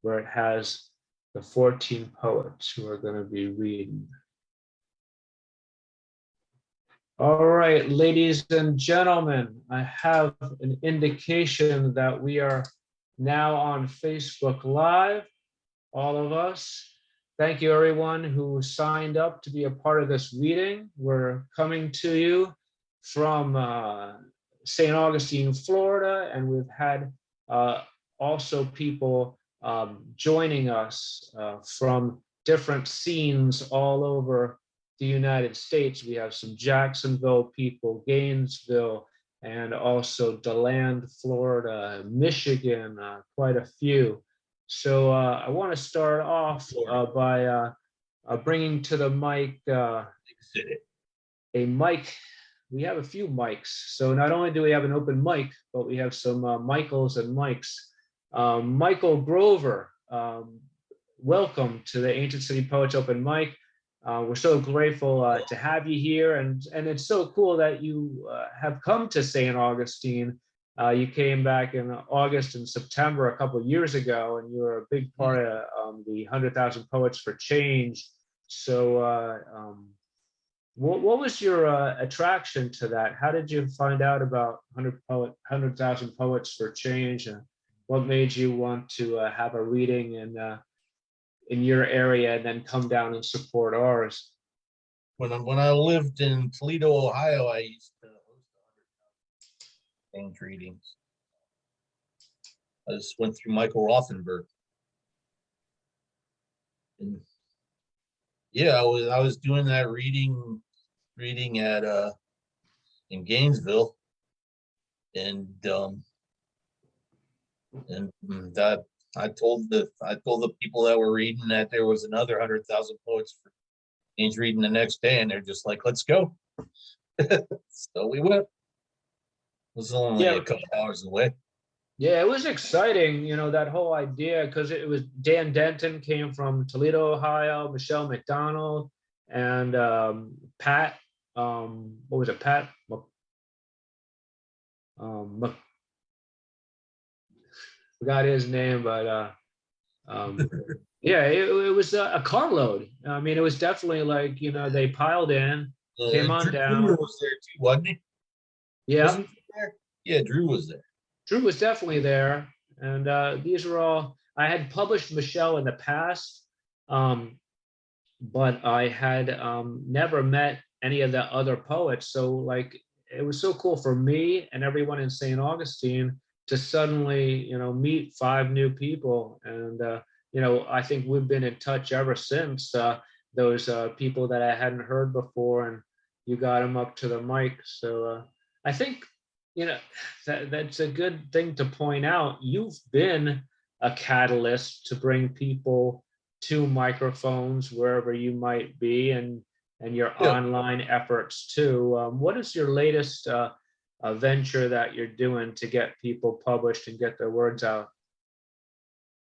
where it has the 14 poets who are going to be reading. All right, ladies and gentlemen, I have an indication that we are now on Facebook Live, all of us. Thank you, everyone who signed up to be a part of this reading. We're coming to you from St. Augustine, Florida, and we've had also people joining us from different scenes all over the United States. We have some Jacksonville people, Gainesville, and also Deland, Florida, Michigan, quite a few. So I want to start off by bringing to the mic a mic. We have a few mics. So not only do we have an open mic, but we have some Michaels and mics. Michael Grover, welcome to the Ancient City Poets Open Mic. We're so grateful to have you here, and it's so cool that you have come to St. Augustine. You came back in August and September a couple of years ago, and you were a big part of the 100,000 Poets for Change. So what was your attraction to that? How did you find out about 100,000 Poets for Change, and what made you want to have a reading in your area and then come down and support ours? When I lived in Toledo, Ohio, I used to host 100,000 readings. I just went through Michael Rothenberg. And yeah, I was doing that reading at in Gainesville, and that I told the people that were reading that there was another 100,000 Poets for Change reading the next day, and they're just like, let's go. So we went. It was only a couple hours away. Yeah, it was exciting, that whole idea, because it was Dan Denton came from Toledo, Ohio, Michelle McDonald, and Pat, what was it, Pat? Forgot his name, but yeah, it was a carload. I mean, it was definitely like, they piled in, came on down. Drew was there too, wasn't he? Yeah. Wasn't he there? Yeah, Drew was there. Drew was definitely there. And these were all, I had published Michelle in the past, but I had never met any of the other poets. So like, it was so cool for me and everyone in St. Augustine to suddenly, meet 5 new people. And, I think we've been in touch ever since, those people that I hadn't heard before, and you got them up to the mic. So I think, that's a good thing to point out. You've been a catalyst to bring people to microphones wherever you might be, and your online efforts too. What is your latest venture that you're doing to get people published and get their words out?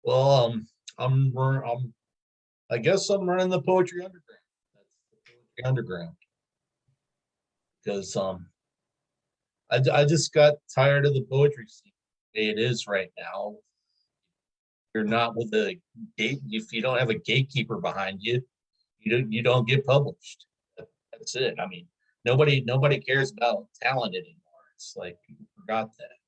Well, I guess I'm running the Poetry Underground. That's the Poetry Underground. Because I just got tired of the poetry scene the way it is right now. You're not with the gate. If you don't have a gatekeeper behind you, you don't get published. That's it. I mean, nobody cares about talent anymore. It's like people forgot that.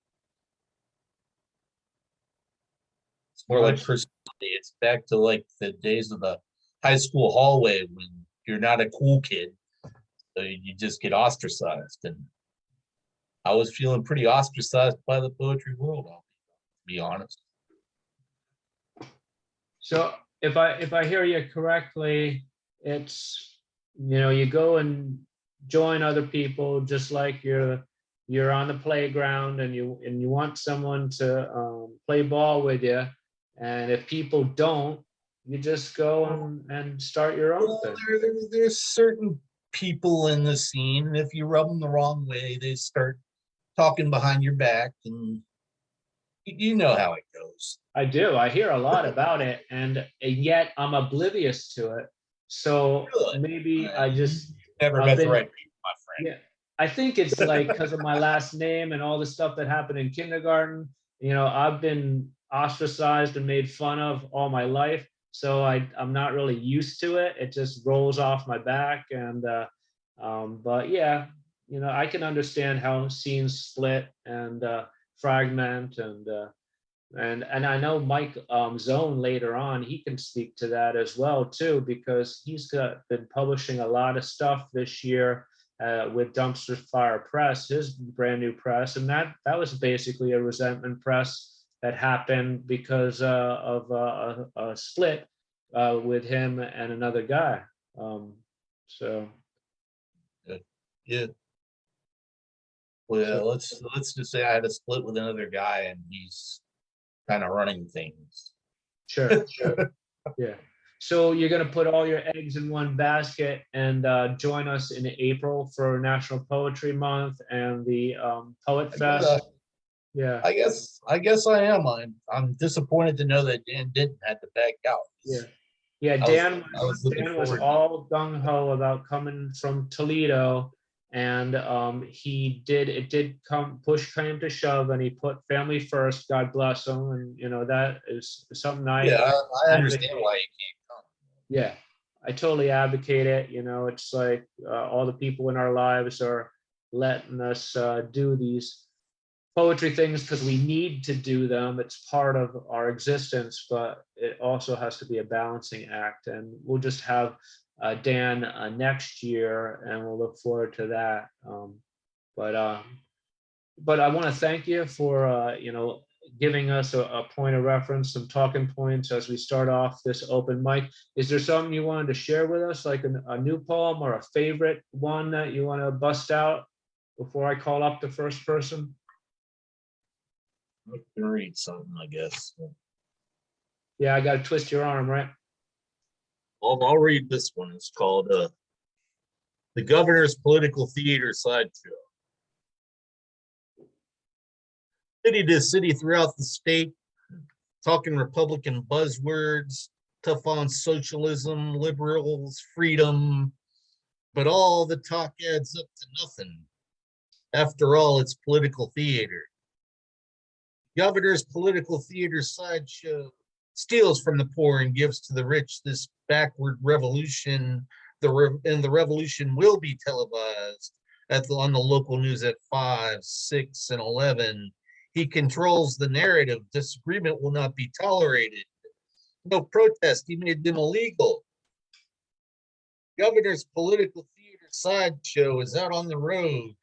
It's more like personality. It's back to like the days of the high school hallway when you're not a cool kid, so you just get ostracized. And I was feeling pretty ostracized by the poetry world, to be honest. So if I hear you correctly, it's, you go and join other people, just like you're on the playground and you want someone to play ball with you, and if people don't, you just go and start your own thing. There's certain people in the scene, and if you rub them the wrong way, they start talking behind your back, and you know how it goes. I do. I hear a lot about it, and yet I'm oblivious to it. So maybe I just never met the right people, my friend. Yeah, I think it's like because of my last name and all the stuff that happened in kindergarten. ostracized and made fun of all my life. So I'm not really used to it. It just rolls off my back. But yeah, I can understand how scenes split and fragment and I know Mike Zone later on, he can speak to that as well too, because been publishing a lot of stuff this year with Dumpster Fire Press, his brand new press, and that was basically a resentment press that happened because of a split with him and another guy. So yeah. Well, let's just say I had a split with another guy, and he's kind of running things. Sure. Yeah. So you're going to put all your eggs in one basket and join us in April for National Poetry Month and the Poet Fest. Yeah. I guess I am. I'm disappointed to know that Dan didn't have to back out. Yeah. Dan was forward all gung ho about coming from Toledo, and it did come push came to shove, and he put family first. God bless him, and that is something I understand why he can't come. Yeah, I totally advocate it. It's like all the people in our lives are letting us do these poetry things because we need to do them. It's part of our existence, but it also has to be a balancing act. And we'll just have Dan next year, and we'll look forward to that. But I want to thank you for giving us a point of reference, some talking points as we start off this open mic. Is there something you wanted to share with us, like a new poem or a favorite one that you want to bust out before I call up the first person? I can read something, I guess. Yeah, I got to twist your arm, right? I'll read this one. It's called The Governor's Political Theater Sideshow. City to city throughout the state, talking Republican buzzwords, tough on socialism, liberals, freedom, but all the talk adds up to nothing. After all, it's political theater. Governor's Political Theater Sideshow steals from the poor and gives to the rich this backward revolution. And the revolution will be televised on the local news at 5, 6, and 11. He controls the narrative. Disagreement will not be tolerated. No protest. He made them illegal. Governor's Political Theater Sideshow is out on the road.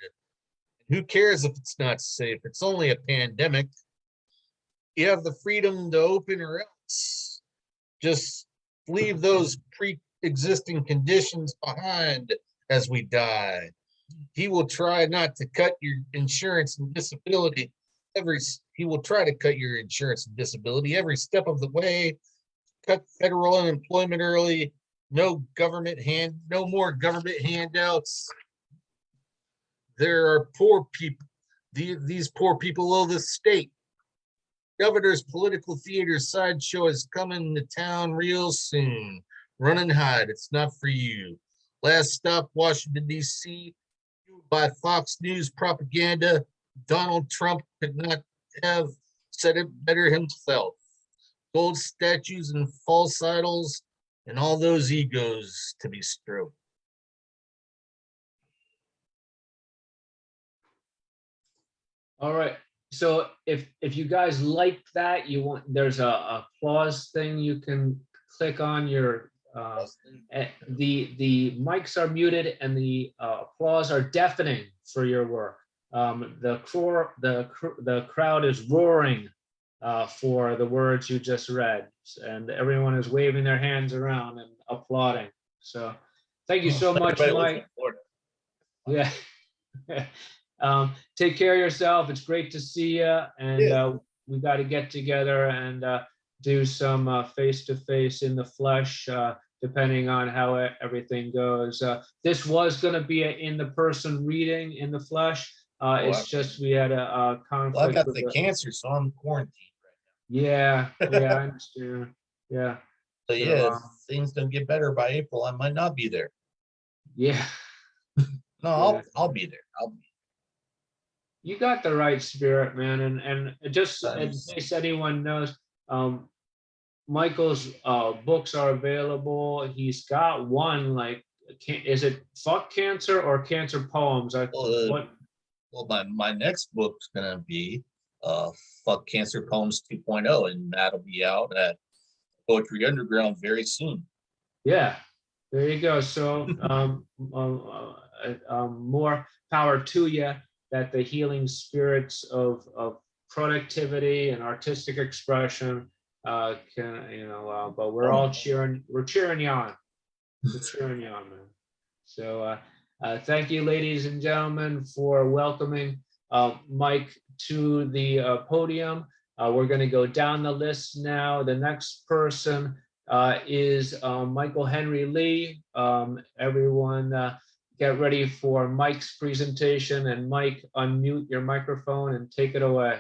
Who cares if it's not safe? It's only a pandemic. You have the freedom to open or else. Just leave those pre-existing conditions behind as we die. He will try not to cut your insurance and disability. He will try to cut your insurance and disability every step of the way. Cut federal unemployment early. No more government handouts. There are poor people. These poor people owe the state. Governor's Political Theater Sideshow is coming to town real soon. Run and hide. It's not for you. Last stop, Washington, D.C. By Fox News propaganda. Donald Trump could not have said it better himself. Gold statues and false idols and all those egos to be stroked. All right. So if you guys like that, there's a applause thing you can click on. Your the mics are muted and the applause are deafening for your work. The crowd is roaring for the words you just read, and everyone is waving their hands around and applauding. So thank you so much, Mike. Yeah. Take care of yourself. It's great to see you, and we got to get together and do some face-to-face in the flesh, depending on how everything goes. This was going to be an in-the-person reading in the flesh. It's just we had a conflict. Well, I got the cancer, so I'm quarantined right now. Yeah, I understand. Yeah. So if things don't get better by April, I might not be there. Yeah. No, I'll be there. you got the right spirit, man. And just in Nice. case anyone knows, Michael's books are available. He's got one, like, is it Fuck Cancer or Cancer Poems? What? Well, my next book's gonna be Fuck Cancer Poems 2.0, and that'll be out at Poetry Underground very soon. Yeah, there you go. So more power to you, that the healing spirits of productivity and artistic expression can, but we're all cheering, we're cheering you on. We're cheering you on, man. So thank you, ladies and gentlemen, for welcoming Mike to the podium. We're going to go down the list now. The next person is Michael Henry Lee. Everyone get ready for Mike's presentation, and Mike, unmute your microphone and take it away.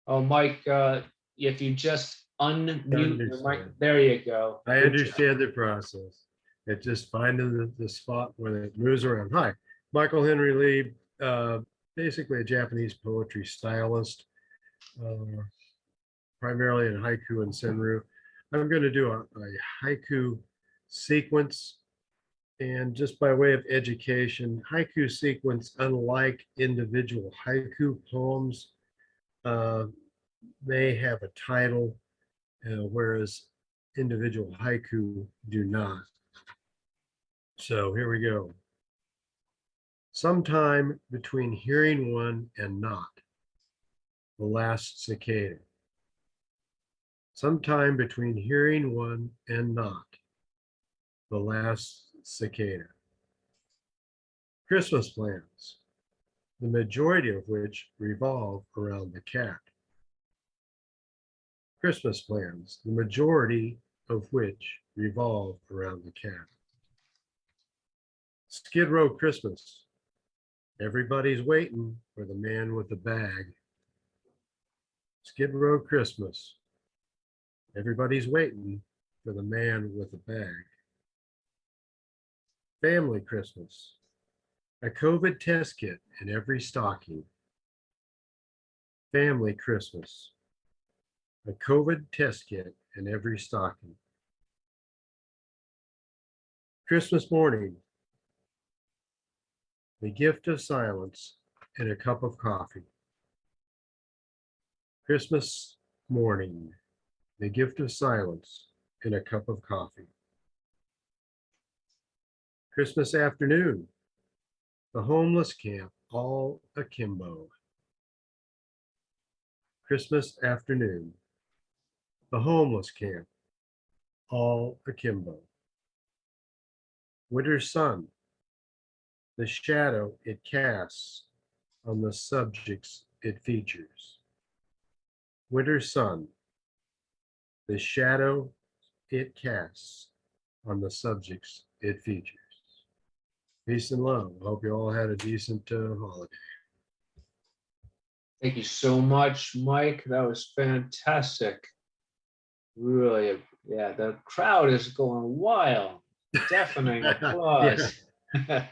Oh, Mike, if you just unmute your mic, there you go. I understand the process. It's just finding the spot where it moves around. Hi, Michael Henry Lee, basically a Japanese poetry stylist, primarily in haiku and senryu. I'm going to do a haiku sequence. And just by way of education, haiku sequence, unlike individual haiku poems, they have a title, whereas individual haiku do not. So here we go. Sometime between hearing one and not, the last cicada. Sometime between hearing one and not, the last cicada. Christmas plans, the majority of which revolve around the cat. Christmas plans, the majority of which revolve around the cat. Skid Row Christmas, everybody's waiting for the man with the bag. Skid Row Christmas, everybody's waiting for the man with the bag. Family Christmas, a COVID test kit in every stocking. Family Christmas, a COVID test kit in every stocking. Christmas morning, the gift of silence and a cup of coffee. Christmas morning, the gift of silence and a cup of coffee. Christmas afternoon, the homeless camp all akimbo. Christmas afternoon, the homeless camp all akimbo. Winter sun, the shadow it casts on the subjects it features. Winter sun, the shadow it casts on the subjects it features. Peace and love. I hope you all had a decent holiday. Thank you so much, Mike. That was fantastic. Really, yeah, the crowd is going wild. Definitely applause. Yeah.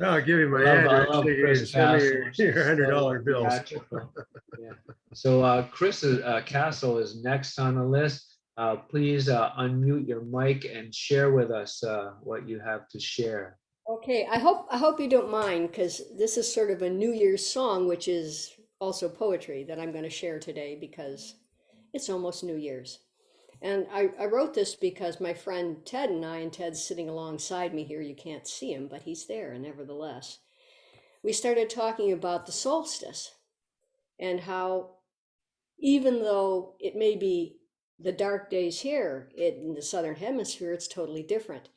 I'll give you my I address. love You Chris send me Kastle. your $100 bills. Yeah. So Chris Kastle is next on the list. Please unmute your mic and share with us what you have to share. Okay, I hope you don't mind, because this is sort of a New Year's song, which is also poetry, that I'm going to share today because it's almost New Year's. And I wrote this because my friend Ted and I, and Ted's sitting alongside me here, you can't see him, but he's there nevertheless. We started talking about the solstice and how, even though it may be the dark days here in the Southern Hemisphere, it's totally different.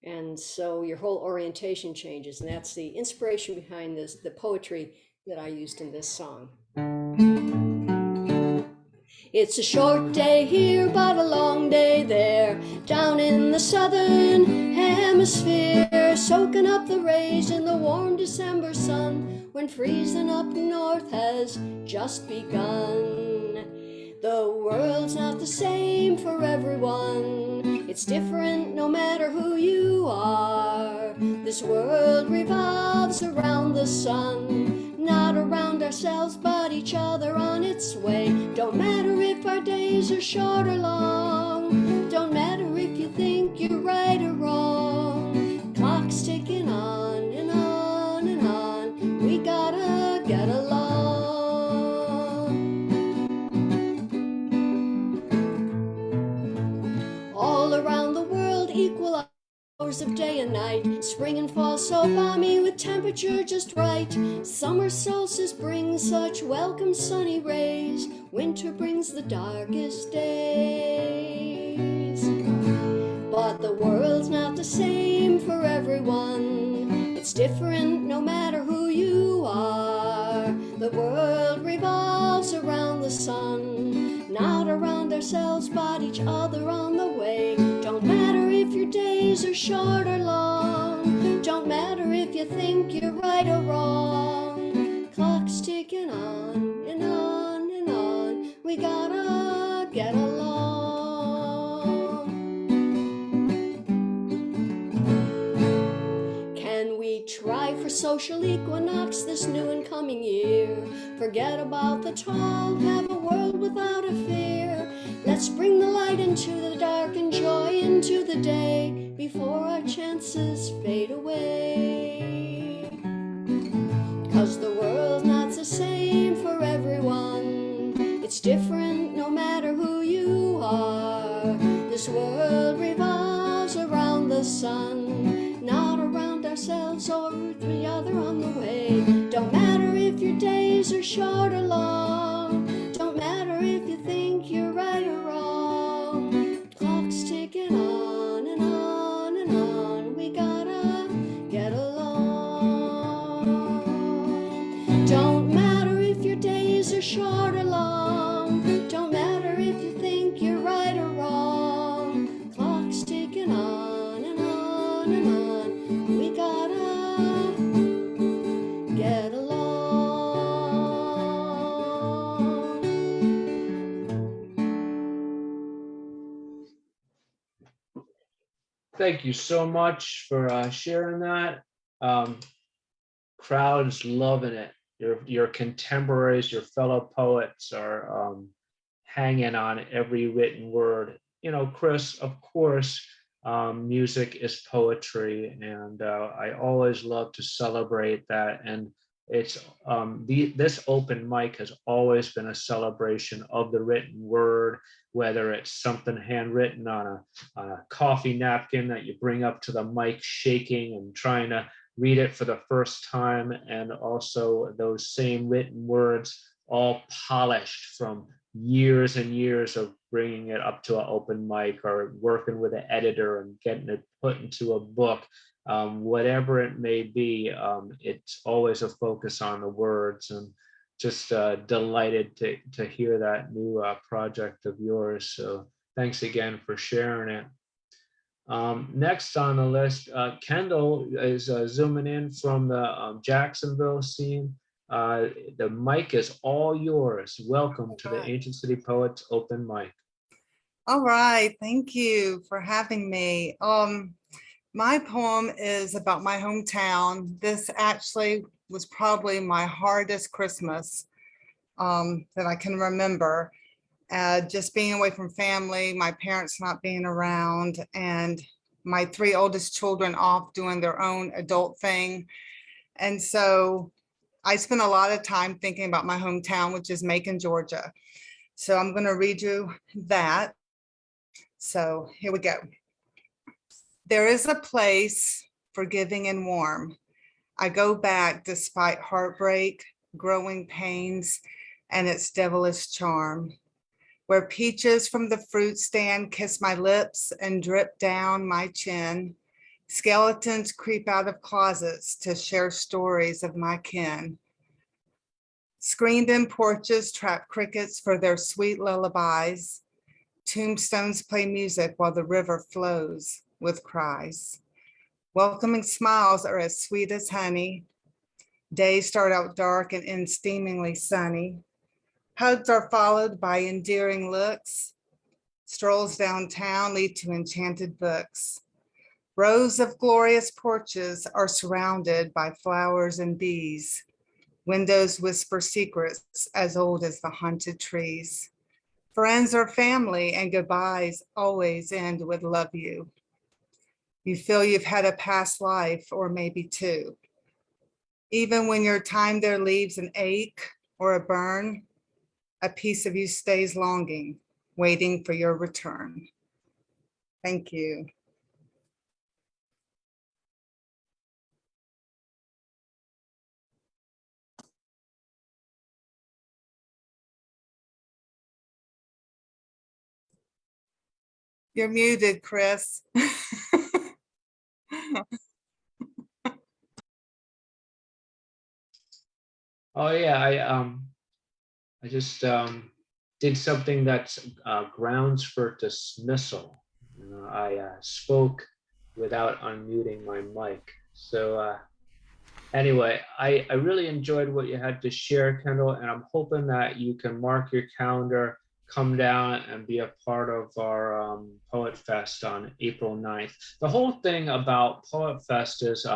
And so your whole orientation changes. And that's the inspiration behind this, the poetry that I used in this song. It's a short day here, but a long day there, down in the Southern Hemisphere, soaking up the rays in the warm December sun, when freezing up north has just begun. The world's not the same for everyone. It's different no matter who you are. This world revolves around the sun, not around ourselves but each other on its way. Don't matter if our days are short or long, don't matter if you think you're right or wrong. Clock's ticking on and on and on, we gotta get along. All around the world, equal hours of day and night. Spring and fall so balmy with temperature just right. Summer solstice brings such welcome sunny rays. Winter brings the darkest days. But the world's not the same for everyone. It's different no matter who you are. The world revolves around the sun, not around ourselves but each other on the way. Don't matter if your days are short or long, don't matter if you think you're right or wrong. Clock's ticking on and on and on, we gotta get along. Can we try for social equinox this new and coming year? Forget about the tall, have a world without a fear. Let's bring the light into the dark and joy into the day before our chances fade away. 'Cause the world's not the same for everyone. It's different no matter who you are. This world revolves around the sun, not around ourselves or the other on the way. Don't matter if your days are short or long, don't matter if you think you're right or wrong. Clock's ticking on and on and on, we gotta get along. Don't matter if your days are short or long, don't matter if you think you're right or wrong. Clock's ticking on and on and on, we gotta get along. Thank you so much for sharing that. Crowd is loving it. Your contemporaries, your fellow poets are hanging on every written word. You know, Chris, of course, music is poetry, and I always love to celebrate that. And it's this open mic has always been a celebration of the written word, whether it's something handwritten on a coffee napkin that you bring up to the mic shaking and trying to read it for the first time, and also those same written words all polished from years and years of bringing it up to an open mic or working with an editor and getting it put into a book. Whatever it may be, it's always a focus on the words, and just delighted to hear that new project of yours. So thanks again for sharing it. Next on the list, Kendal is zooming in from the Jacksonville scene. The mic is all yours. Welcome to the Ancient City Poets Open Mic. All right, thank you for having me. My poem is about my hometown. This actually was probably my hardest Christmas that I can remember. Just being away from family, my parents not being around, and my 3 oldest children off doing their own adult thing. And so I spent a lot of time thinking about my hometown, which is Macon, Georgia. So I'm going to read you that. So here we go. There is a place forgiving and warm. I go back despite heartbreak, growing pains, and its devilish charm. Where peaches from the fruit stand kiss my lips and drip down my chin. Skeletons creep out of closets to share stories of my kin. Screened-in porches trap crickets for their sweet lullabies. Tombstones play music while the river flows with cries. Welcoming smiles are as sweet as honey. Days start out dark and end steamingly sunny. Hugs are followed by endearing looks. Strolls downtown lead to enchanted books. Rows of glorious porches are surrounded by flowers and bees. Windows whisper secrets as old as the haunted trees. Friends or family and goodbyes always end with love you. You feel you've had a past life or maybe two. Even when your time there leaves an ache or a burn, a piece of you stays longing, waiting for your return. Thank you. You're muted, Chris. Oh yeah, I just did something that's grounds for dismissal. I spoke without unmuting my mic. So anyway, I really enjoyed what you had to share, Kendall, and I'm hoping that you can mark your calendar, come down and be a part of our Poet Fest on April 9th. The whole thing about Poet Fest is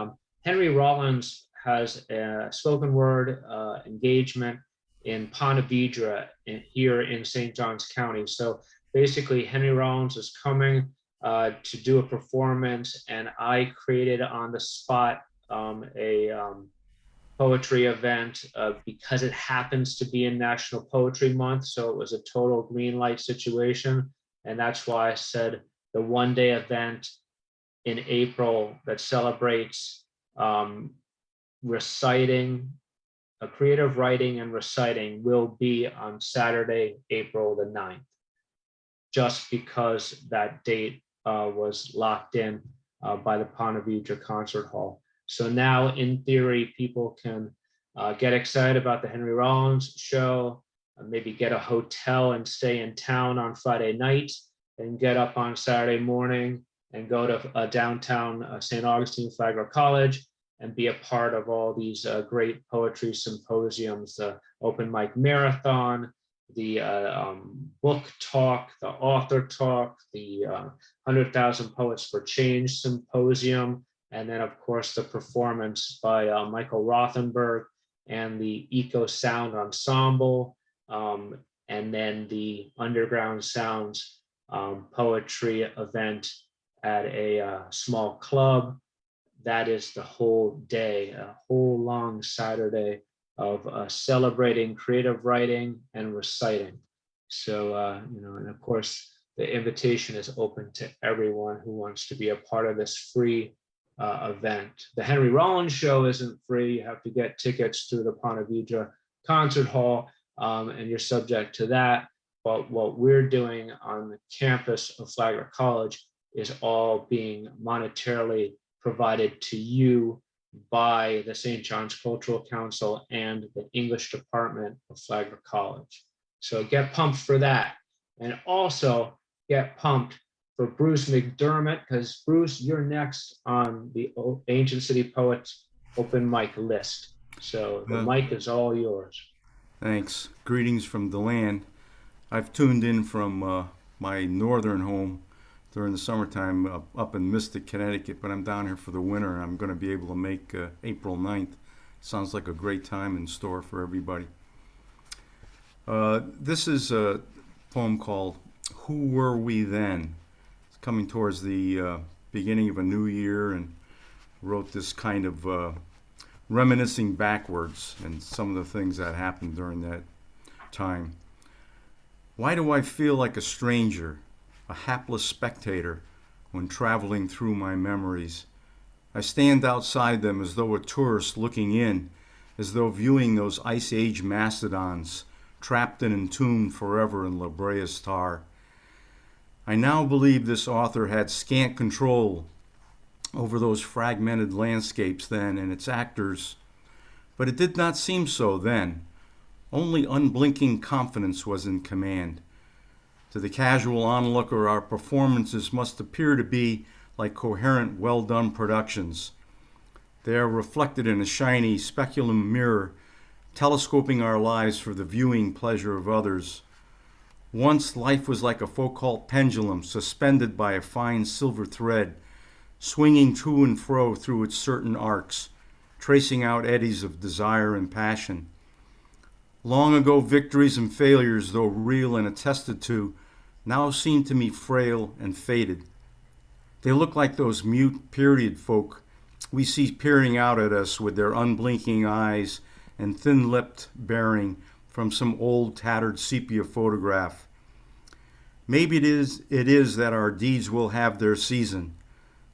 Henry Rollins has a spoken word engagement in Ponte Vedra here in St. Johns County. So basically Henry Rollins is coming to do a performance, and I created on the spot a poetry event because it happens to be in National Poetry Month. So it was a total green light situation. And that's why I said the one-day event in April that celebrates reciting, creative writing and reciting will be on Saturday, April the 9th, just because that date was locked in by the Ponte Vedra Concert Hall. So now, in theory, people can get excited about the Henry Rollins show, maybe get a hotel and stay in town on Friday night, and get up on Saturday morning and go to downtown St. Augustine Flagler College and be a part of all these great poetry symposiums, the open mic marathon, the book talk, the author talk, the 100,000 Poets for Change symposium, and then, of course, the performance by Michael Rothenberg and the Eco Sound Ensemble, and then the Underground Sounds poetry event at a small club. That is the whole day, a whole long Saturday of celebrating creative writing and reciting. So, and of course, the invitation is open to everyone who wants to be a part of this free event. The Henry Rollins show isn't free. You have to get tickets through the Ponte Vedra Concert Hall, and you're subject to that. But what we're doing on the campus of Flagler College is all being monetarily provided to you by the St. John's Cultural Council and the English Department of Flagler College. So get pumped for that. And also get pumped for Bruce McDermott, because Bruce, you're next on the Ancient City Poets open mic list. So the mic is all yours. Thanks. Greetings from Deland. I've tuned in from my northern home during the summertime up in Mystic, Connecticut, but I'm down here for the winter, and I'm going to be able to make April 9th. Sounds like a great time in store for everybody. This is a poem called Who Were We Then? It's coming towards the beginning of a new year, and wrote this kind of reminiscing backwards and some of the things that happened during that time. Why do I feel like a stranger, a hapless spectator, when traveling through my memories? I stand outside them as though a tourist looking in, as though viewing those Ice Age mastodons, trapped and entombed forever in La Brea's tar. I now believe this author had scant control over those fragmented landscapes then and its actors, but it did not seem so then. Only unblinking confidence was in command. To the casual onlooker, our performances must appear to be like coherent, well-done productions. They are reflected in a shiny speculum mirror, telescoping our lives for the viewing pleasure of others. Once life was like a Foucault pendulum suspended by a fine silver thread, swinging to and fro through its certain arcs, tracing out eddies of desire and passion. Long ago victories and failures, though real and attested to, now seem to me frail and faded. They look like those mute period folk we see peering out at us with their unblinking eyes and thin-lipped bearing from some old tattered sepia photograph. Maybe it is that our deeds will have their season.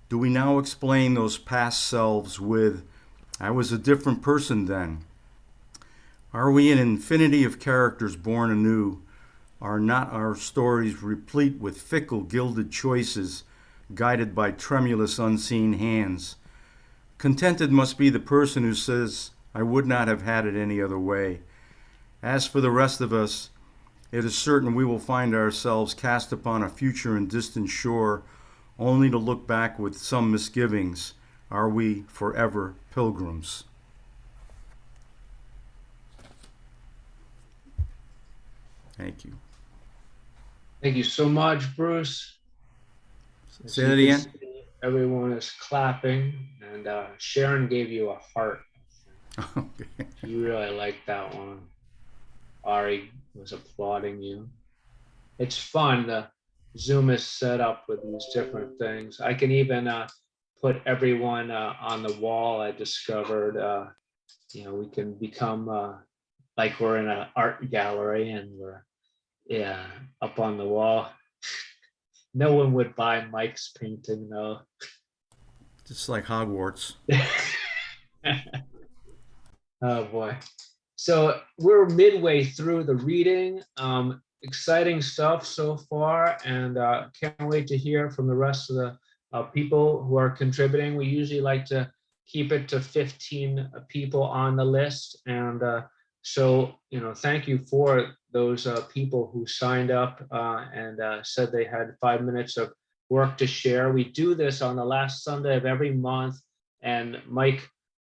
Do we now explain those past selves with, "I was a different person then"? Are we an infinity of characters born anew? Are not our stories replete with fickle, gilded choices, guided by tremulous, unseen hands? Contented must be the person who says, "I would not have had it any other way." As for the rest of us, it is certain we will find ourselves cast upon a future and distant shore, only to look back with some misgivings. Are we forever pilgrims? Thank you. Thank you so much, Bruce. As Say you that can again. see, everyone is clapping, and Sharon gave you a heart. Okay. You really liked that one. Ari was applauding you. It's fun. The Zoom is set up with these different things. I can even put everyone on the wall. I discovered, we can become like we're in an art gallery and we're up on the wall. No one would buy Mike's painting though. Just like Hogwarts. Oh boy. So we're midway through the reading. Exciting stuff so far, and can't wait to hear from the rest of the people who are contributing. We usually like to keep it to 15 people on the list, and so thank you for those people who signed up and said they had 5 minutes of work to share. We do this on the last Sunday of every month, and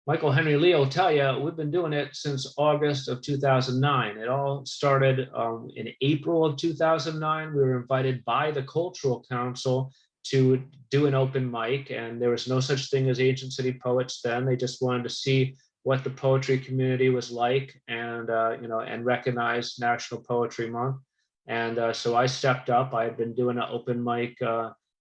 Michael Henry Lee will tell you, we've been doing it since August of 2009. It all started in April of 2009. We were invited by the Cultural Council to do an open mic, and there was no such thing as Ancient City Poets then. They just wanted to see what the poetry community was like, and and recognize National Poetry Month. And so I stepped up. I had been doing an open mic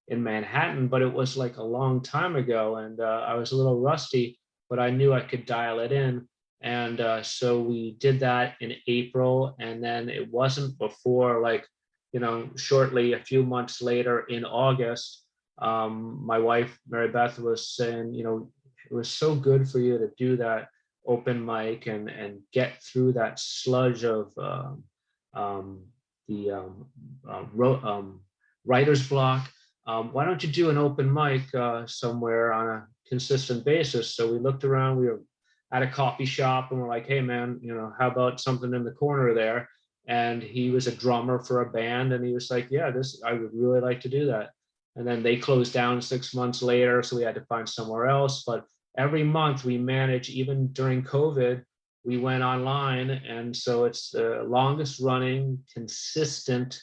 in Manhattan, but it was like a long time ago, and I was a little rusty, but I knew I could dial it in. And so we did that in April. And then it wasn't before, shortly a few months later in August, my wife, Mary Beth, was saying, it was so good for you to do that open mic and get through that sludge of writer's block. Why don't you do an open mic somewhere on a consistent basis? So we looked around, we were at a coffee shop, and we're like, hey man, how about something in the corner there? And he was a drummer for a band, and he was like, yeah, I would really like to do that. And then they closed down 6 months later, so we had to find somewhere else. But every month we manage, even during COVID, we went online. And so it's the longest running consistent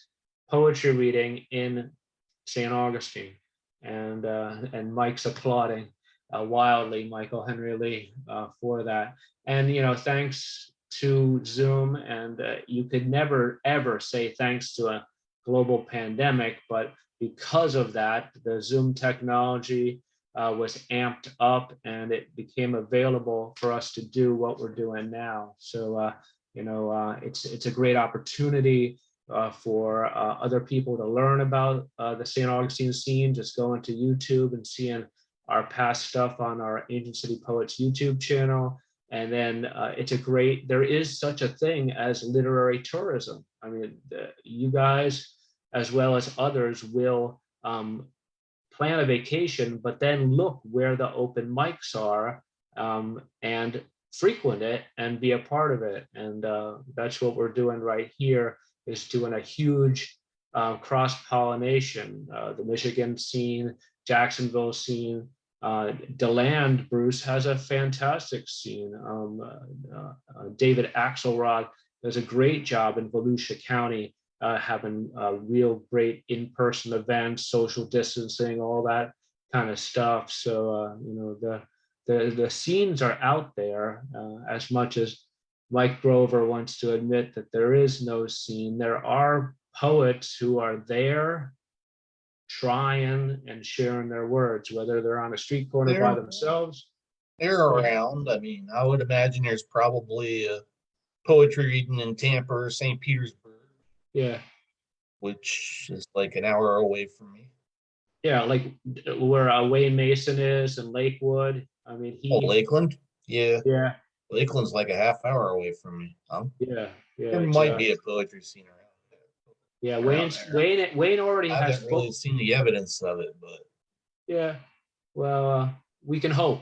poetry reading in St. Augustine. And Mike's applauding wildly, Michael Henry Lee, for that. And thanks to Zoom, and you could never ever say thanks to a global pandemic, but because of that, the Zoom technology was amped up, and it became available for us to do what we're doing now. So it's a great opportunity for other people to learn about the St. Augustine scene. Just going to YouTube and seeing our past stuff on our Ancient City Poets YouTube channel. And then there is such a thing as literary tourism. I mean, you guys, as well as others, will plan a vacation, but then look where the open mics are and frequent it and be a part of it. And that's what we're doing right here, is doing a huge cross-pollination. The Michigan scene, Jacksonville scene, Deland, Bruce, has a fantastic scene. David Axelrod does a great job in Volusia County having real great in-person events, social distancing, all that kind of stuff. So, the scenes are out there, as much as Mike Grover wants to admit that there is no scene. There are poets who are there trying and sharing their words, whether they're on a street corner by themselves. They're around. I mean, I would imagine there's probably a poetry reading in Tampa or St. Petersburg, Yeah. which is like an hour away from me. Yeah, like where Wayne Mason is in Lakewood. I mean, Oh, Lakeland? Yeah. yeah, Lakeland's like a half hour away from me. yeah, There it's, might be a poetry scene around there. yeah. around there. Wayne already I has haven't really seen the evidence of it, but Yeah, well, we can hope.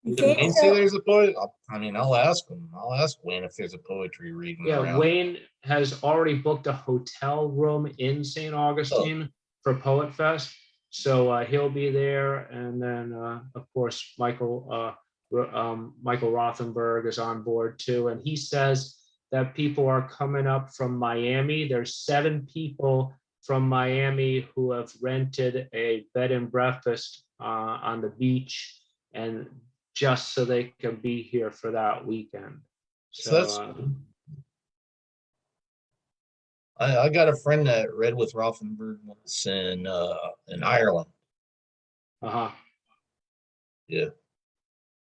We can Wayne hope. say there's a poet. I mean, I'll ask him. I'll ask Wayne if there's a poetry reading Yeah, around. Wayne has already booked a hotel room in St. Augustine for Poet Fest, so he'll be there. And then, of course, Michael Rothenberg is on board too, and he says that people are coming up from Miami. There's 7 people from Miami who have rented a bed and breakfast on the beach, and just so they can be here for that weekend. So that's cool. I got a friend that read with Rothenberg once in Ireland. Uh-huh. Yeah.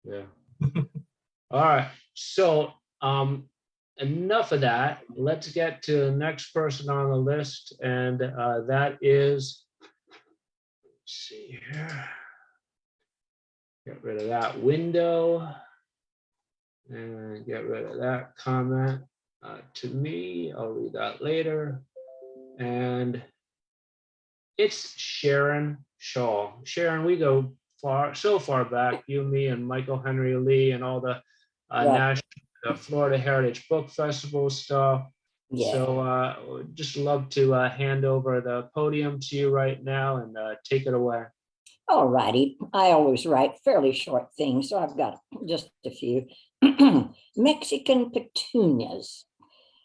Yeah. All right. So enough of that. Let's get to the next person on the list, and that is, let's see here. Get rid of that window and get rid of that comment. To me, I'll read that later. And it's Sharon Shaw. Sharon, we go so far back, you, me, and Michael Henry Lee, and all the national Florida Heritage Book Festival stuff. Yeah. So just love to hand over the podium to you right now, and take it away. All righty. I always write fairly short things, so I've got just a few. Mexican petunias.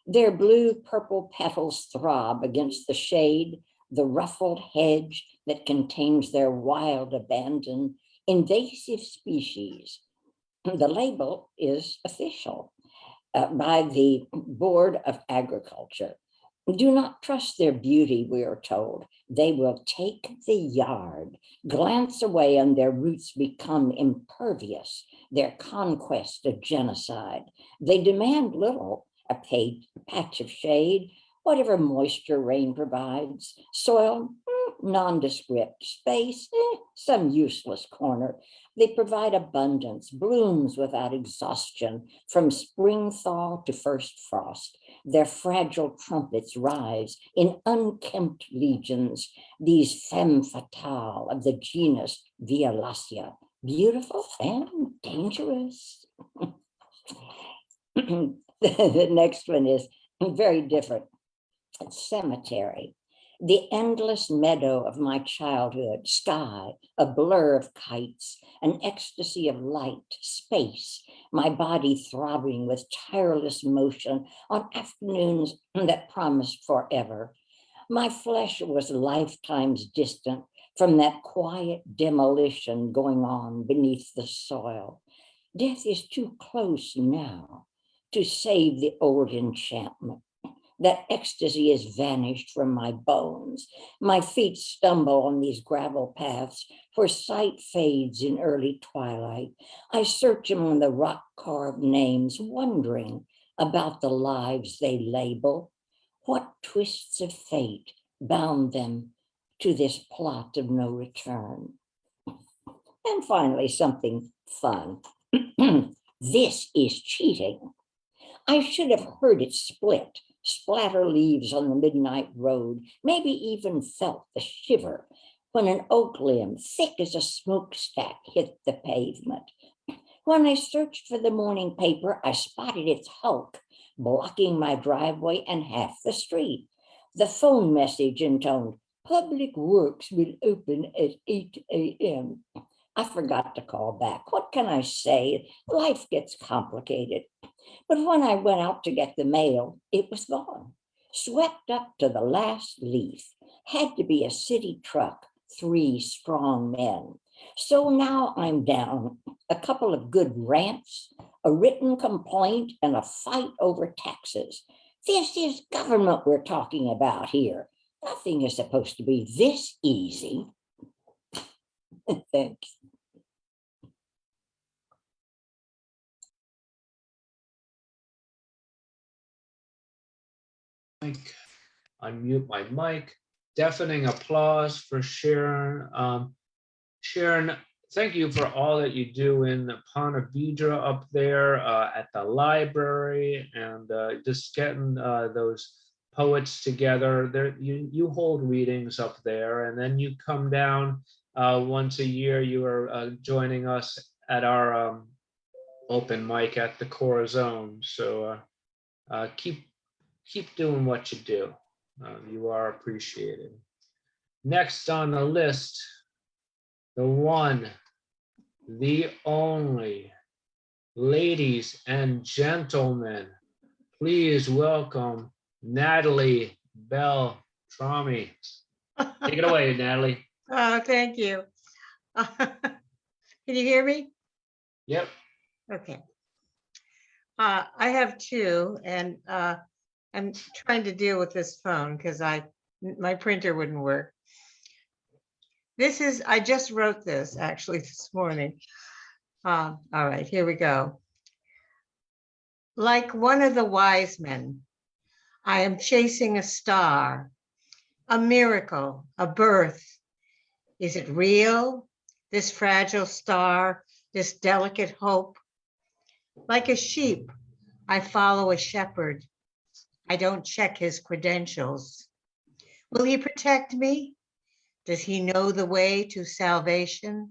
Their blue-purple petals throb against the shade, the ruffled hedge that contains their wild, abandoned, invasive species. The label is official by the Board of Agriculture. Do not trust their beauty, we are told. They will take the yard. Glance away and their roots become impervious, their conquest a genocide. They demand little, a patch of shade, whatever moisture rain provides, soil, nondescript, space, some useless corner. They provide abundance, blooms without exhaustion, from spring thaw to first frost. Their fragile trumpets rise in unkempt legions, these femme fatale of the genus Violacea, beautiful and dangerous. The next one is very different. Cemetery. The endless meadow of my childhood, sky, a blur of kites, an ecstasy of light, space, my body throbbing with tireless motion on afternoons that promised forever. My flesh was lifetimes distant from that quiet demolition going on beneath the soil. Death is too close now to save the old enchantment. That ecstasy is vanished from my bones. My feet stumble on these gravel paths, for sight fades in early twilight. I search among the rock-carved names, wondering about the lives they label. What twists of fate bound them to this plot of no return? And finally, something fun. This is cheating. I should have heard it split, splatter leaves on the midnight road, maybe even felt the shiver when an oak limb thick as a smokestack hit the pavement. When I searched for the morning paper, I spotted its hulk blocking my driveway and half the street. The phone message intoned, "Public Works will open at 8 a.m. I forgot to call back. What can I say? Life gets complicated. But when I went out to get the mail, it was gone. swept up to the last leaf, had to be a city truck, 3 strong men. So now I'm down a couple of good rants, a written complaint, and a fight over taxes. This is government we're talking about here. Nothing is supposed to be this easy. Thanks. Mic. Unmute my mic. Deafening applause for Sharon. Sharon, thank you for all that you do in the Ponte Vedra up there at the library, and just getting those poets together. There, you hold readings up there, and then you come down once a year. You are joining us at our open mic at the Corazon. So keep doing what you do. You are appreciated. Next on the list, the one, the only, ladies and gentlemen, please welcome Natalie Beltrami. Take it away, Natalie. Oh, thank you. Can you hear me? Yep. Okay. I have 2, and I'm trying to deal with this phone because my printer wouldn't work. I just wrote this actually this morning. All right, here we go. Like one of the wise men, I am chasing a star, a miracle, a birth. Is it real, this fragile star, this delicate hope? Like a sheep, I follow a shepherd. I don't check his credentials. Will he protect me? Does he know the way to salvation?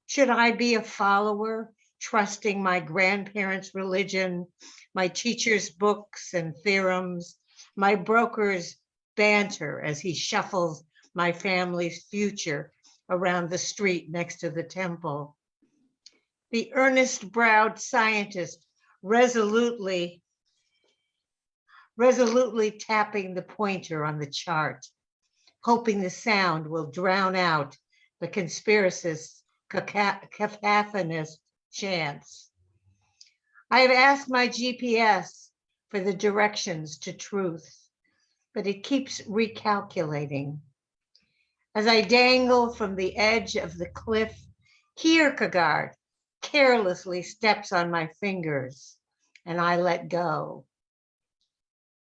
Should I be a follower, trusting my grandparents' religion, my teacher's books and theorems, my broker's banter as he shuffles my family's future around the street next to the temple? The earnest-browed scientist resolutely tapping the pointer on the chart, hoping the sound will drown out the conspiracist's cacophonous chants. I have asked my GPS for the directions to truth, but it keeps recalculating. As I dangle from the edge of the cliff, Kierkegaard carelessly steps on my fingers, and I let go.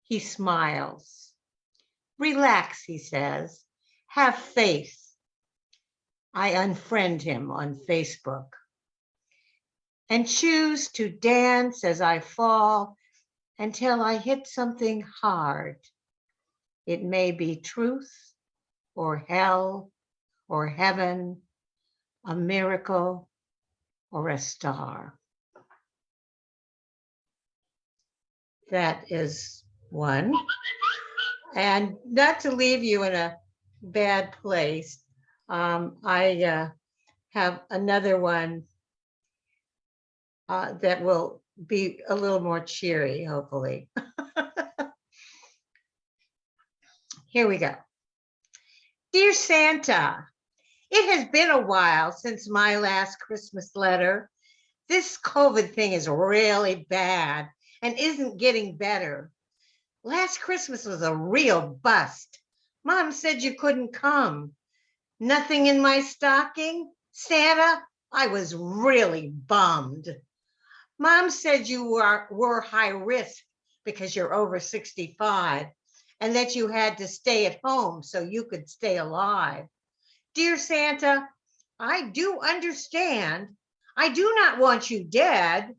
He smiles. Relax, he says. Have faith. I unfriend him on Facebook and choose to dance as I fall until I hit something hard. It may be truth or hell or heaven, a miracle or a star. That is one. And not to leave you in a bad place, I have another one that will be a little more cheery, hopefully. Here we go. Dear Santa, it has been a while since my last Christmas letter. This COVID thing is really bad and isn't getting better. Last Christmas was a real bust. Mom said you couldn't come. Nothing in my stocking? Santa, I was really bummed. Mom said you were high risk because you're over 65 and that you had to stay at home so you could stay alive. Dear Santa, I do understand. I do not want you dead,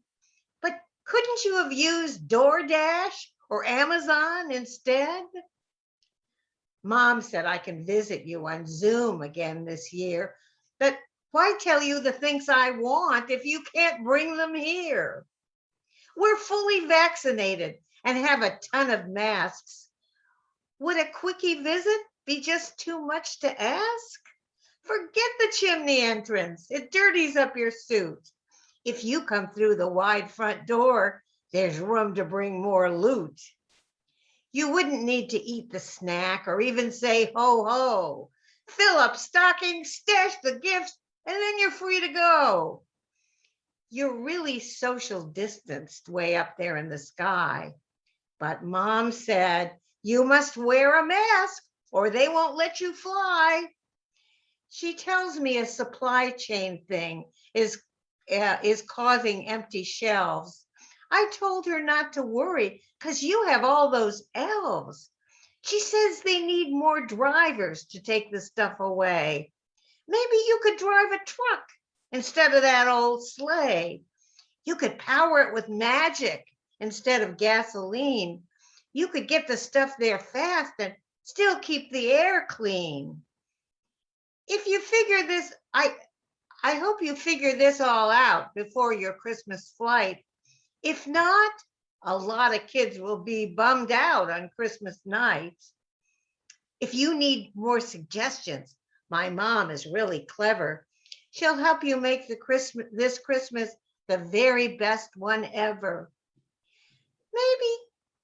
but couldn't you have used DoorDash or Amazon instead? Mom said I can visit you on Zoom again this year, but why tell you the things I want if you can't bring them here? We're fully vaccinated and have a ton of masks. Would a quickie visit be just too much to ask? Forget the chimney entrance. It dirties up your suit. If you come through the wide front door, there's room to bring more loot. You wouldn't need to eat the snack or even say ho ho. Fill up stockings, stash the gifts, and then you're free to go. You're really social distanced way up there in the sky. But Mom said, you must wear a mask or they won't let you fly. She tells me a supply chain thing is causing empty shelves. I told her not to worry because you have all those elves. She says they need more drivers to take the stuff away. Maybe you could drive a truck instead of that old sleigh. You could power it with magic instead of gasoline. You could get the stuff there fast and still keep the air clean. If you figure this, I hope you figure this all out before your Christmas flight. If not, a lot of kids will be bummed out on Christmas night. If you need more suggestions, my mom is really clever. She'll help you make this Christmas the very best one ever. Maybe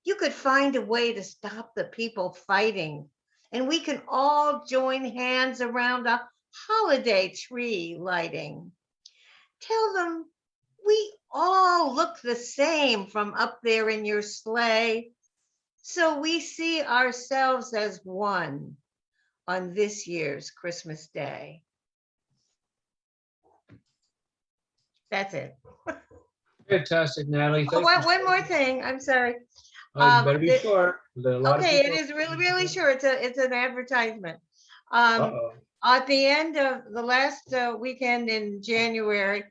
you could find a way to stop the people fighting, and we can all join hands around a holiday tree lighting. Tell them we all look the same from up there in your sleigh, so we see ourselves as one on this year's Christmas Day. That's it. Fantastic, Natalie. Oh, Thank you. one more thing. I'm sorry. Better be short. There are a lot of Okay, it people- is really short. It's an advertisement. Uh-oh. At the end of the last weekend in January,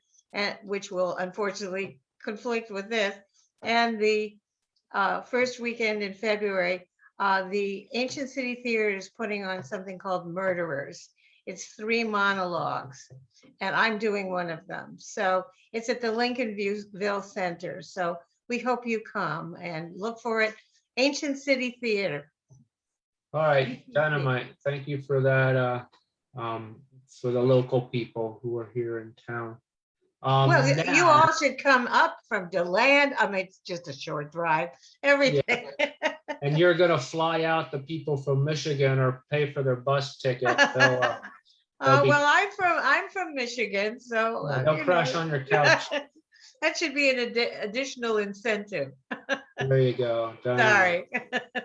which will unfortunately conflict with this, and the first weekend in February, the Ancient City Theater is putting on something called Murderers. It's 3 monologues, and I'm doing one of them. So it's at the Lincolnville Center. So we hope you come and look for it. Ancient City Theater. All right, Dynamite. Thank you for that, for the local people who are here in town. Well, you now- all should come up from Deland. I mean, it's just a short drive, everything. And you're gonna fly out the people from Michigan or pay for their bus ticket. They'll be- Well, I'm from Michigan, so they'll you crash know. on your couch. That should be an additional incentive. There you go. Dynamite. Sorry.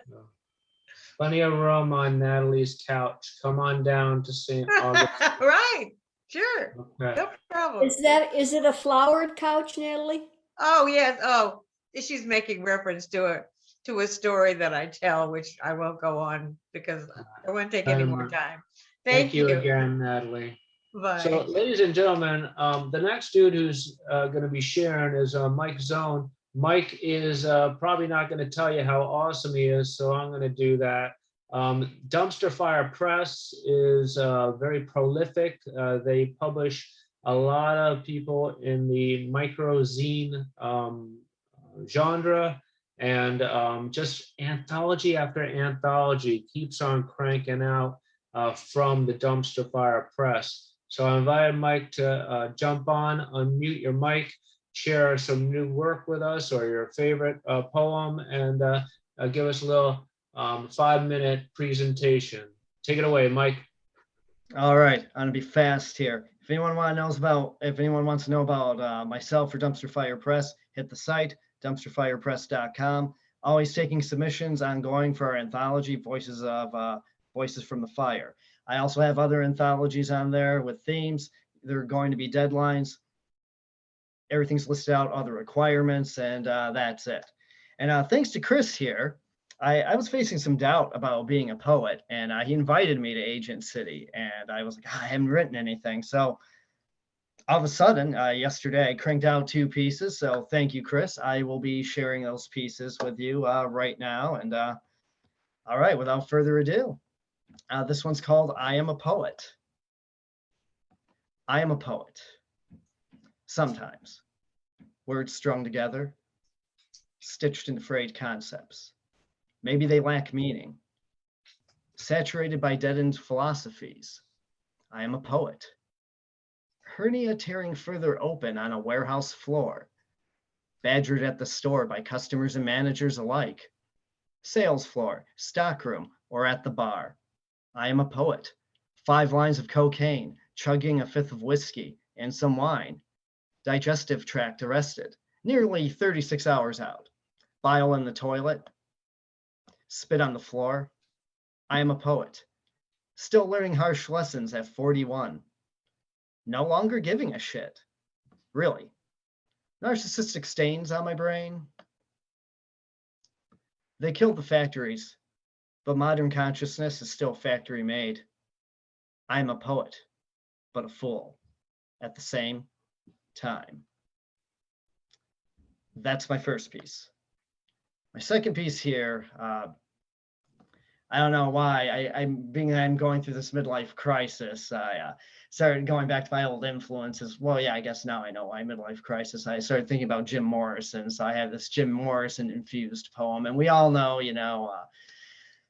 Plenty of room on Natalie's couch. Come on down to St. Augustine. Right, sure, Okay. no problem. Is it a flowered couch, Natalie? Oh, yes, oh, she's making reference to a story that I tell, which I won't go on because I won't take any more time. Thank you again, Natalie. Bye. So, ladies and gentlemen, the next dude who's going to be sharing is Mike Zone. Mike is probably not going to tell you how awesome he is, so I'm going to do that. Dumpster Fire Press is very prolific. They publish a lot of people in the micro-zine genre, and just anthology after anthology keeps on cranking out from the Dumpster Fire Press. So I invited Mike to jump on, unmute your mic, share some new work with us or your favorite poem, and give us a little 5-minute presentation. Take it away, Mike. All right, I'm gonna be fast here. If anyone wants to know about myself or Dumpster Fire Press, hit the site, dumpsterfirepress.com. Always taking submissions ongoing for our anthology, Voices from the Fire. I also have other anthologies on there with themes. There are going to be deadlines. Everything's listed out, other requirements, and that's it. And thanks to Chris here, I was facing some doubt about being a poet, and he invited me to Agent City, and I was like, I haven't written anything. So all of a sudden, yesterday, I cranked out 2 pieces. So thank you, Chris. I will be sharing those pieces with you right now. And all right, without further ado, this one's called I Am a Poet. I am a poet. Sometimes words strung together, stitched into frayed concepts. Maybe they lack meaning. Saturated by dead-end philosophies. I am a poet. Hernia tearing further open on a warehouse floor. Badgered at the store by customers and managers alike. sales floor, stockroom, or at the bar. I am a poet. 5 lines of cocaine, chugging a fifth of whiskey and some wine. Digestive tract arrested, nearly 36 hours out. Bile in the toilet, spit on the floor. I am a poet. Still learning harsh lessons at 41. No longer giving a shit. Really. Narcissistic stains on my brain. They killed the factories, but modern consciousness is still factory made. I am a poet, but a fool at the same time. That's my first piece. My second piece here, I don't know why. I'm going through this midlife crisis. I started going back to my old influences. Well, yeah, I guess now I know why midlife crisis. I started thinking about Jim Morrison. So I have this Jim Morrison infused poem, and we all know,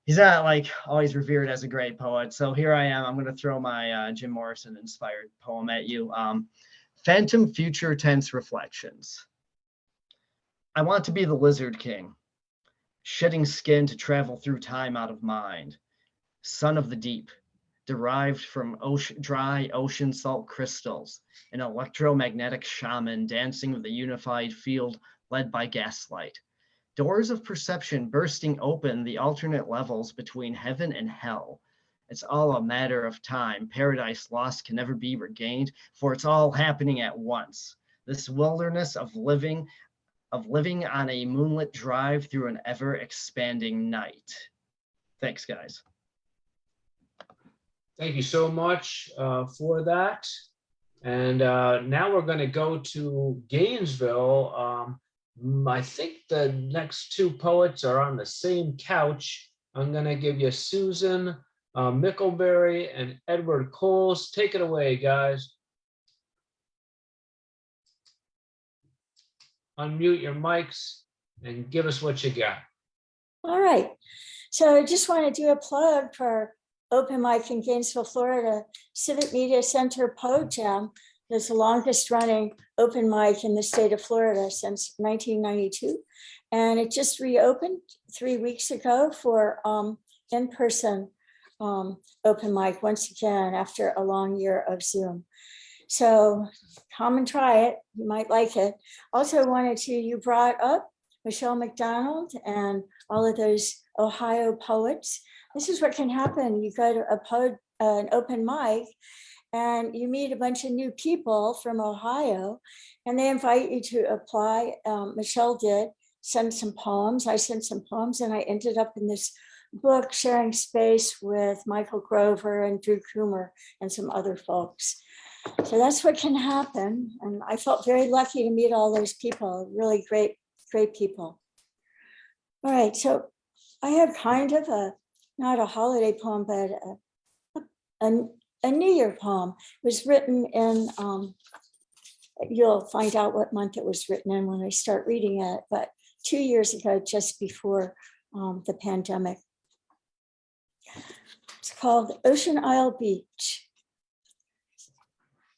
he's not like always revered as a great poet. So here I am. I'm going to throw my Jim Morrison inspired poem at you. Phantom Future Tense Reflections. I want to be the Lizard King, shedding skin to travel through time out of mind. Son of the deep, derived from dry ocean salt crystals, an electromagnetic shaman dancing with a unified field led by gaslight. Doors of perception bursting open the alternate levels between heaven and hell. It's all a matter of time. Paradise lost can never be regained, for it's all happening at once. This wilderness of living on a moonlit drive through an ever-expanding night. Thanks, guys. Thank you so much for that. And now we're going to go to Gainesville. I think the next 2 poets are on the same couch. I'm going to give you Susan Mickelberry and Edward Coles. Take it away, guys. Unmute your mics and give us what you got. All right. So I just want to do a plug for open mic in Gainesville, Florida, Civic Media Center Poet Jam. It's the longest running open mic in the state of Florida since 1992. And it just reopened 3 weeks ago for in-person open mic once again after a long year of Zoom. So come and try it. You might like it. Also you brought up Michelle McDonald and all of those Ohio poets. This is what can happen. You go to an open mic and you meet a bunch of new people from Ohio and they invite you to apply. Michelle did send some poems. I sent some poems and I ended up in this book sharing space with Michael Grover and Drew Coomer and some other folks. So that's what can happen. And I felt very lucky to meet all those people, really great people. All right, so I have kind of not a holiday poem, but a New Year poem. It was written in, you'll find out what month it was written in when I start reading it, but 2 years ago, just before the pandemic. It's called Ocean Isle Beach.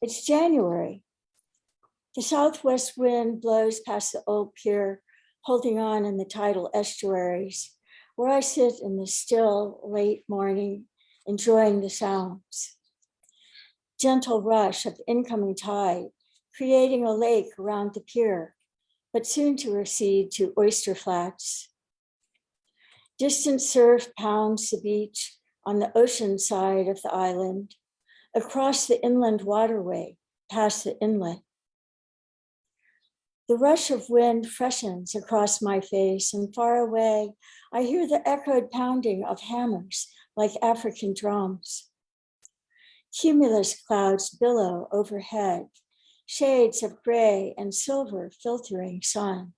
It's January. The southwest wind blows past the old pier, holding on in the tidal estuaries, where I sit in the still late morning, enjoying the sounds. Gentle rush of incoming tide, creating a lake around the pier, but soon to recede to oyster flats. Distant surf pounds the beach on the ocean side of the island, across the inland waterway, past the inlet. The rush of wind freshens across my face, and far away, I hear the echoed pounding of hammers like African drums. Cumulus clouds billow overhead, shades of gray and silver filtering sun.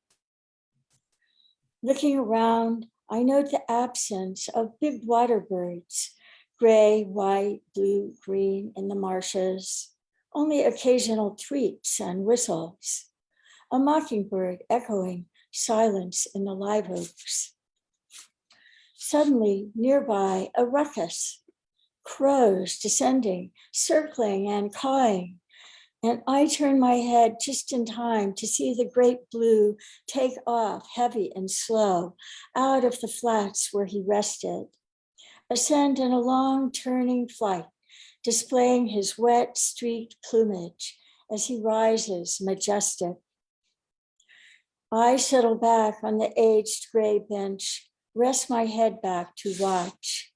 Looking around, I note the absence of big water birds, gray, white, blue, green in the marshes, only occasional tweets and whistles, a mockingbird echoing silence in the live oaks. Suddenly, nearby, a ruckus, crows descending, circling and cawing, And I turned my head just in time to see the great blue take off heavy and slow out of the flats where he rested, ascend in a long turning flight, displaying his wet streaked plumage as he rises majestic. I settle back on the aged gray bench, rest my head back to watch.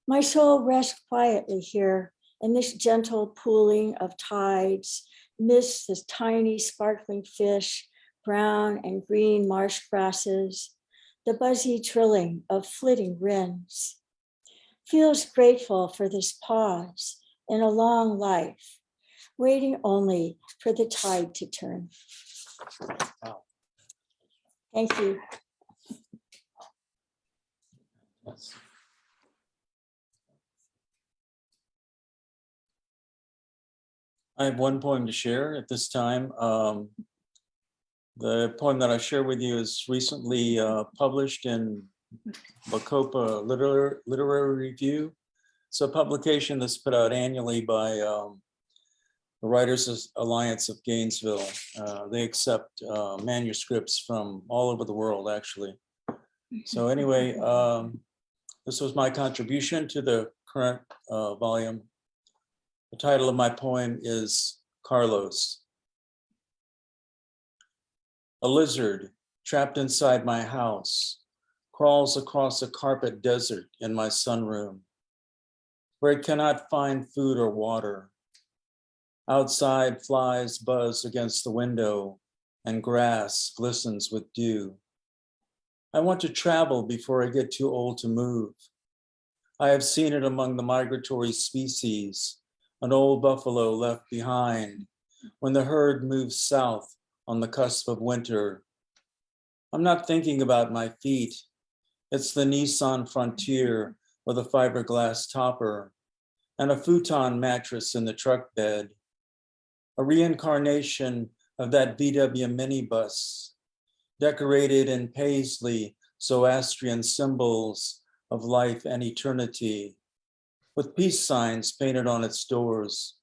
My soul rests quietly here in this gentle pooling of tides, midst the tiny sparkling fish, brown and green marsh grasses, the buzzy trilling of flitting wrens. Feels grateful for this pause in a long life, waiting only for the tide to turn. Thank you. I have one poem to share at this time. The poem that I share with you is recently published in Bacopa Literary Review. It's a publication that's put out annually by the Writers Alliance of Gainesville. They accept manuscripts from all over the world, actually. So anyway, this was my contribution to the current volume. The title of my poem is Carlos. A lizard trapped inside my house crawls across a carpet desert in my sunroom, where it cannot find food or water. Outside, flies buzz against the window and grass glistens with dew. I want to travel before I get too old to move. I have seen it among the migratory species, an old buffalo left behind when the herd moves south on the cusp of winter. I'm not thinking about my feet. It's the Nissan Frontier with a fiberglass topper and a futon mattress in the truck bed, a reincarnation of that VW minibus, decorated in paisley, Zoroastrian symbols of life and eternity, with peace signs painted on its doors.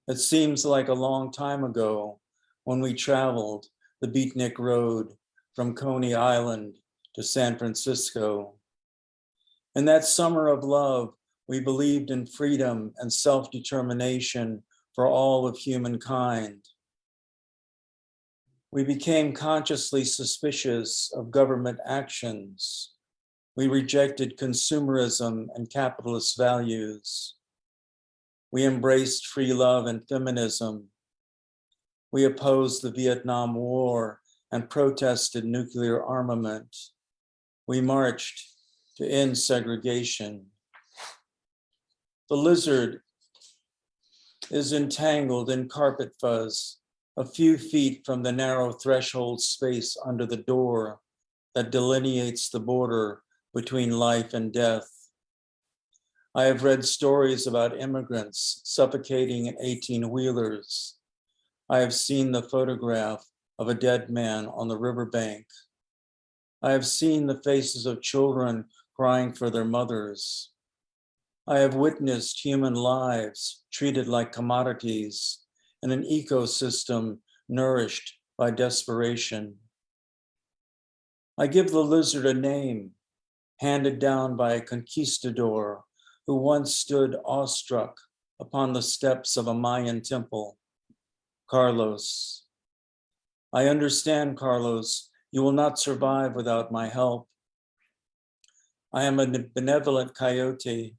It seems like a long time ago when we traveled the Beatnik Road from Coney Island to San Francisco. In that summer of love, we believed in freedom and self-determination for all of humankind. We became consciously suspicious of government actions. We rejected consumerism and capitalist values. We embraced free love and feminism. We opposed the Vietnam War and protested nuclear armament. We marched to end segregation. The lizard is entangled in carpet fuzz, a few feet from the narrow threshold space under the door that delineates the border between life and death. I have read stories about immigrants suffocating in 18-wheelers. I have seen the photograph of a dead man on the riverbank. I have seen the faces of children crying for their mothers. I have witnessed human lives treated like commodities in an ecosystem nourished by desperation. I give the lizard a name handed down by a conquistador who once stood awestruck upon the steps of a Mayan temple, Carlos. I understand, Carlos, you will not survive without my help. I am a benevolent coyote.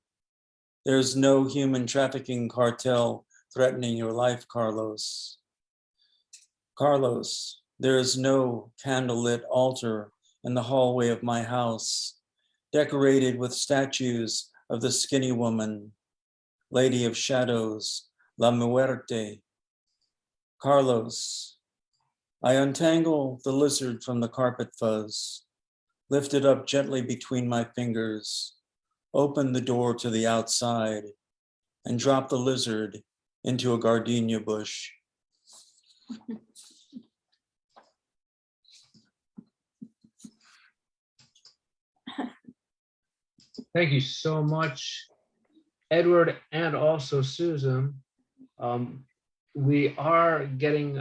There's no human trafficking cartel threatening your life, Carlos. Carlos, there is no candlelit altar in the hallway of my house, decorated with statues of the skinny woman, Lady of Shadows, La Muerte. Carlos, I untangle the lizard from the carpet fuzz, lift it up gently between my fingers, open the door to the outside, and drop the lizard into a gardenia bush. Thank you so much, Edward, and also Susan. We are getting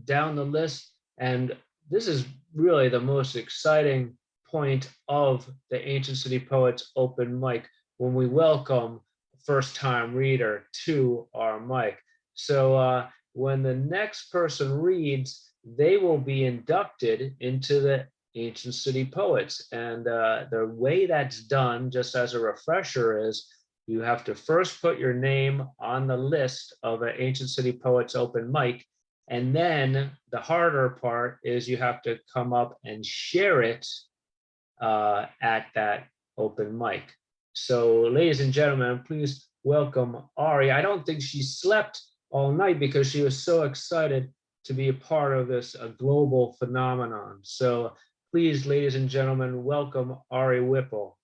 down the list, and this is really the most exciting point of the Ancient City Poets open mic, when we welcome a first-time reader to our mic. So when the next person reads, they will be inducted into the Ancient City Poets. And the way that's done, just as a refresher, is you have to first put your name on the list of an Ancient City Poets open mic. And then the harder part is you have to come up and share it at that open mic. So ladies and gentlemen, please welcome Ari. I don't think she slept all night because she was so excited to be a part of this global phenomenon. So please, ladies and gentlemen, welcome Ari Whipple.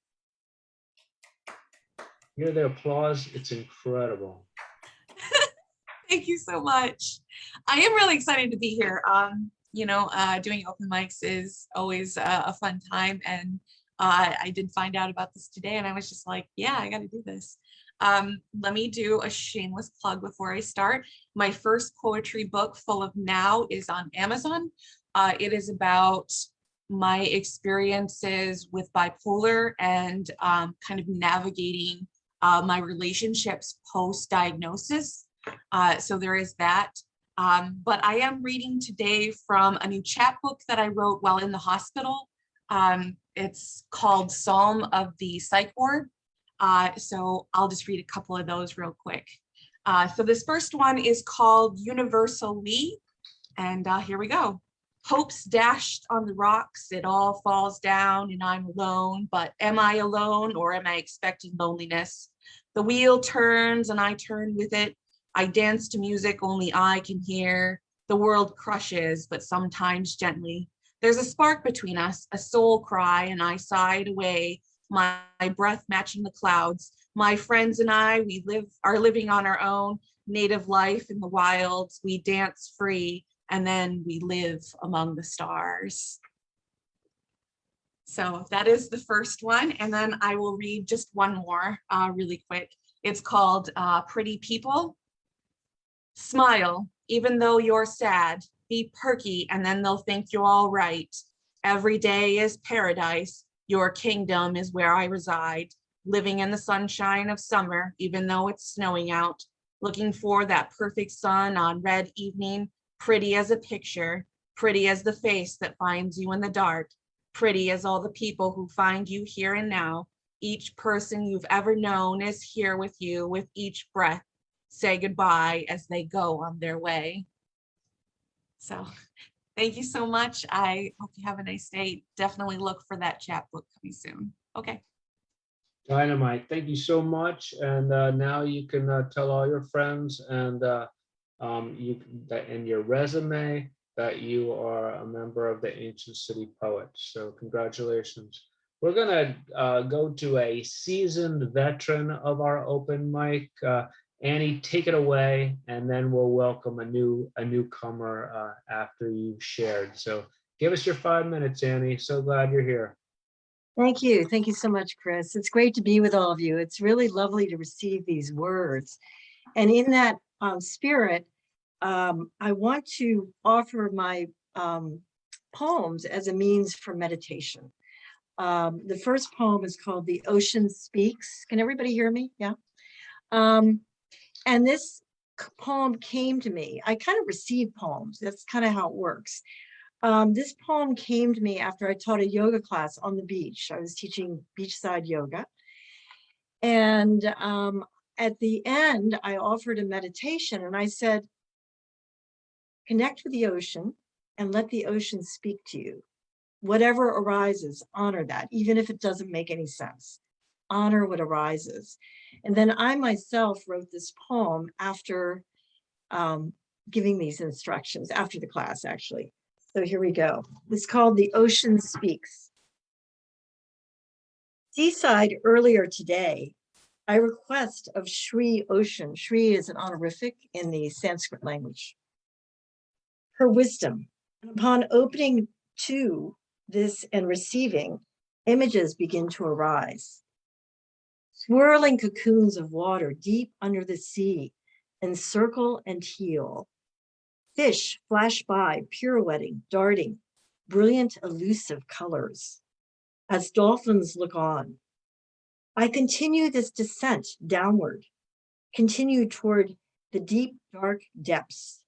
Hear the applause? It's incredible. Thank you so much. I am really excited to be here. Doing open mics is always a fun time, and I did find out about this today, and I was just like, yeah, I got to do this. Let me do a shameless plug before I start. My first poetry book, Full of Now, is on Amazon. It is about my experiences with bipolar and kind of navigating my relationships post-diagnosis. So there is that. But I am reading today from a new chapbook that I wrote while in the hospital. It's called Psalm of the Psych Ward. So I'll just read a couple of those real quick. So this first one is called Universally, and here we go. Hopes dashed on the rocks, it all falls down and I'm alone, but am I alone or am I expecting loneliness? The wheel turns and I turn with it. I dance to music only I can hear. The world crushes, but sometimes gently. There's a spark between us, a soul cry, and I sighed away, my breath matching the clouds. My friends and I, are living on our own, native life in the wilds. We dance free, and then we live among the stars. So that is the first one, and then I will read just one more really quick. It's called Pretty People. Smile, even though you're sad. Be perky, and then they'll think you're all right. Every day is paradise. Your kingdom is where I reside. Living in the sunshine of summer, even though it's snowing out. Looking for that perfect sun on red evening. Pretty as a picture. Pretty as the face that finds you in the dark. Pretty as all the people who find you here and now. Each person you've ever known is here with you with each breath. Say goodbye as they go on their way. So thank you so much. I hope you have a nice day. Definitely look for that chapbook coming soon. Okay. Dynamite. Thank you so much. And now you can tell all your friends and in your resume that you are a member of the Ancient City Poets. So congratulations. We're gonna go to a seasoned veteran of our open mic. Annie, take it away, and then we'll welcome a newcomer after you've shared. So give us your 5 minutes, Annie. So glad you're here. Thank you. Thank you so much, Chris. It's great to be with all of you. It's really lovely to receive these words. And in that spirit, I want to offer my poems as a means for meditation. The first poem is called The Ocean Speaks. Can everybody hear me? Yeah. And this poem came to me. I kind of receive poems. That's kind of how it works. This poem came to me after I taught a yoga class on the beach. I was teaching beachside yoga. And at the end, I offered a meditation and I said, connect with the ocean and let the ocean speak to you. Whatever arises, honor that, even if it doesn't make any sense. Honor what arises. And then I myself wrote this poem after giving these instructions, after the class, actually. So here we go. It's called The Ocean Speaks. Seaside earlier today, I request of Shri Ocean. Shri is an honorific in the Sanskrit language. Her wisdom. Upon opening to this and receiving, images begin to arise. Swirling cocoons of water deep under the sea, encircle and heal. Fish flash by, pirouetting, darting, brilliant, elusive colors. As dolphins look on, I continue this descent downward, continue toward the deep, dark depths.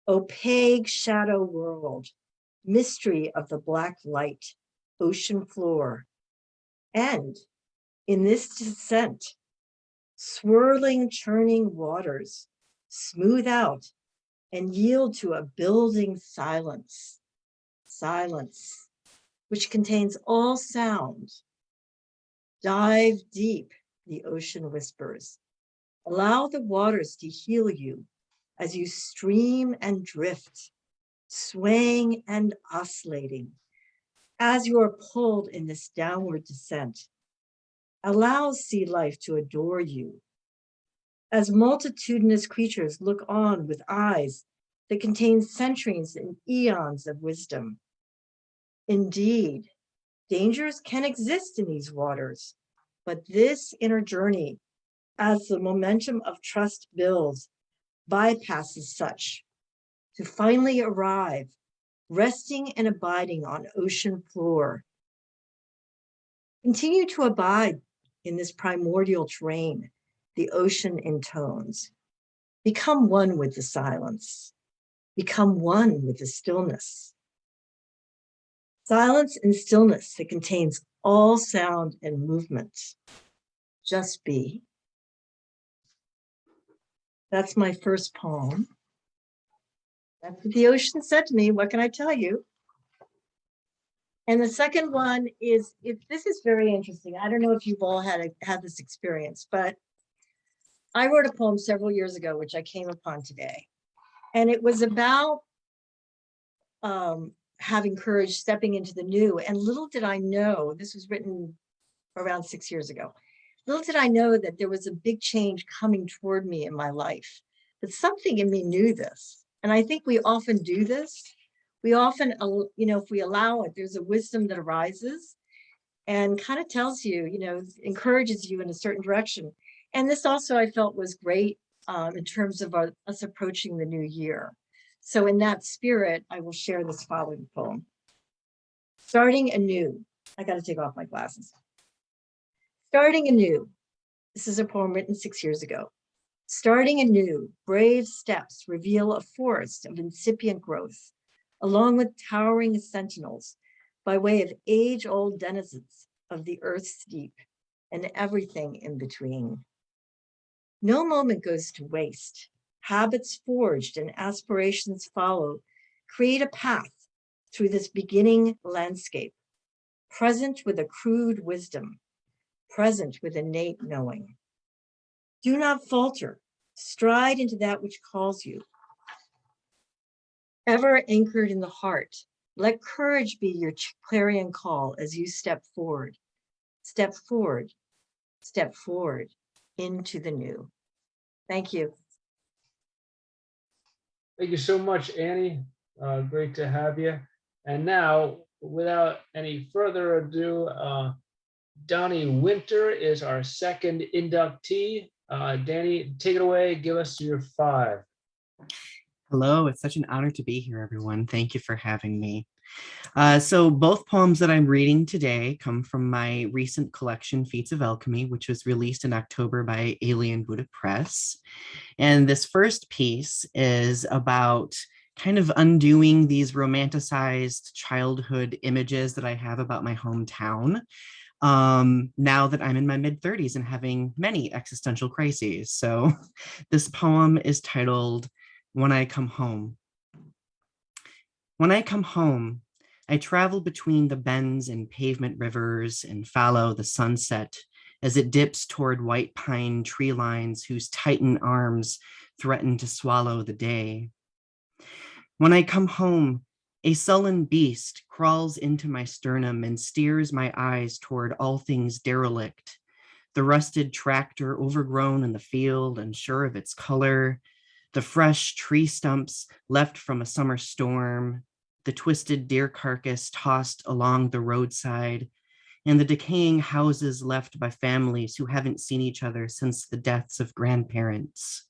Opaque shadow world, mystery of the black light, ocean floor. And in this descent, swirling, churning waters smooth out and yield to a building silence, silence, which contains all sound. Dive deep, the ocean whispers. Allow the waters to heal you as you stream and drift, swaying and oscillating. As you are pulled in this downward descent, allow sea life to adore you. As multitudinous creatures look on with eyes that contain centuries and eons of wisdom. Indeed, dangers can exist in these waters, but this inner journey, as the momentum of trust builds, bypasses such to finally arrive, resting and abiding on ocean floor. Continue to abide in this primordial terrain, the ocean intones. Become one with the silence. Become one with the stillness. Silence and stillness that contains all sound and movement. Just be. That's my first poem. That's what the ocean said to me. What can I tell you? And the second one is, this is very interesting. I don't know if you've all had this experience, but I wrote a poem several years ago, which I came upon today. And it was about having courage, stepping into the new. And little did I know, this was written around 6 years ago. Little did I know that there was a big change coming toward me in my life. But something in me knew this. And I think we often do this. We often, if we allow it, there's a wisdom that arises and kind of tells you, encourages you in a certain direction. And this also I felt was great in terms of us approaching the new year. So in that spirit, I will share this following poem. Starting anew. I got to take off my glasses. Starting anew. This is a poem written 6 years ago. Starting anew, brave steps reveal a forest of incipient growth, along with towering sentinels by way of age-old denizens of the earth's deep and everything in between. No moment goes to waste. Habits forged and aspirations follow create a path through this beginning landscape, present with a crude wisdom, present with innate knowing. Do not falter. Stride into that which calls you. Ever anchored in the heart, let courage be your clarion call as you step forward. Step forward. Step forward into the new. Thank you. Thank you so much, Annie. Great to have you. And now, without any further ado, Donny Winter is our second inductee. Danny, take it away. Give us your 5. Hello, it's such an honor to be here, everyone. Thank you for having me. So both poems that I'm reading today come from my recent collection, Feats of Alchemy, which was released in October by Alien Buddha Press. And this first piece is about kind of undoing these romanticized childhood images that I have about my hometown. Now that I'm in my mid-30s and having many existential crises. So this poem is titled, When I Come Home. When I come home, I travel between the bends and pavement rivers and follow the sunset as it dips toward white pine tree lines whose tightened arms threaten to swallow the day. When I come home, a sullen beast crawls into my sternum and steers my eyes toward all things derelict. The rusted tractor overgrown in the field, unsure of its color, the fresh tree stumps left from a summer storm, the twisted deer carcass tossed along the roadside, and the decaying houses left by families who haven't seen each other since the deaths of grandparents.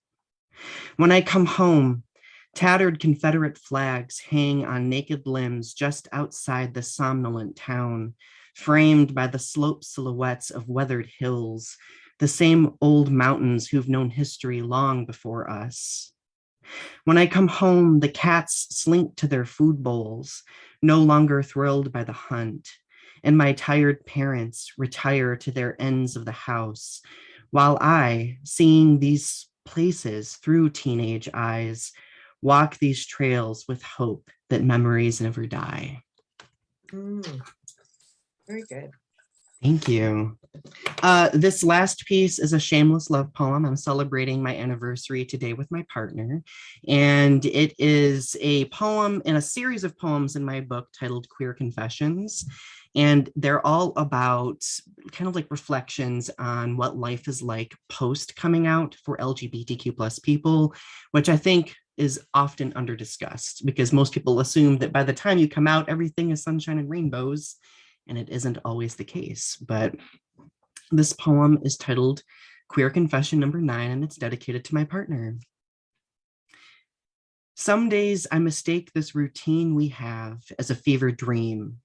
When I come home, tattered Confederate flags hang on naked limbs just outside the somnolent town, framed by the slope silhouettes of weathered hills, the same old mountains who've known history long before us. When I come home, the cats slink to their food bowls, no longer thrilled by the hunt, and my tired parents retire to their ends of the house, while I, seeing these places through teenage eyes, walk these trails with hope that memories never die. Very good. Thank you. This last piece is a shameless love poem. I'm celebrating my anniversary today with my partner, and it is a poem in a series of poems in my book titled Queer Confessions. And they're all about kind of like reflections on what life is like post coming out for LGBTQ plus people, which I think is often under discussed because most people assume that by the time you come out, everything is sunshine and rainbows, and it isn't always the case. But this poem is titled Queer Confession number 9, and it's dedicated to my partner. Some days I mistake this routine we have as a fever dream.